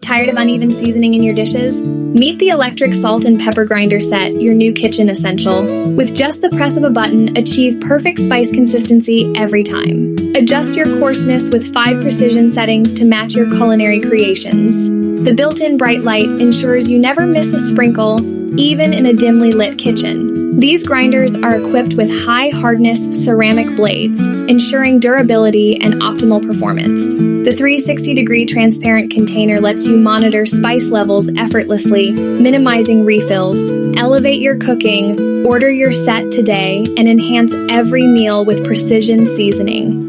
Tired of uneven seasoning in your dishes? Meet the electric salt and pepper grinder set, your new kitchen essential. With just the press of a button, achieve perfect spice consistency every time. Adjust your coarseness with 5 precision settings to match your culinary creations. The built-in bright light ensures you never miss a sprinkle, even in a dimly lit kitchen. These grinders are equipped with high-hardness ceramic blades, ensuring durability and optimal performance. The 360-degree transparent container lets you monitor spice levels effortlessly, minimizing refills. Elevate your cooking, order your set today, and enhance every meal with precision seasoning.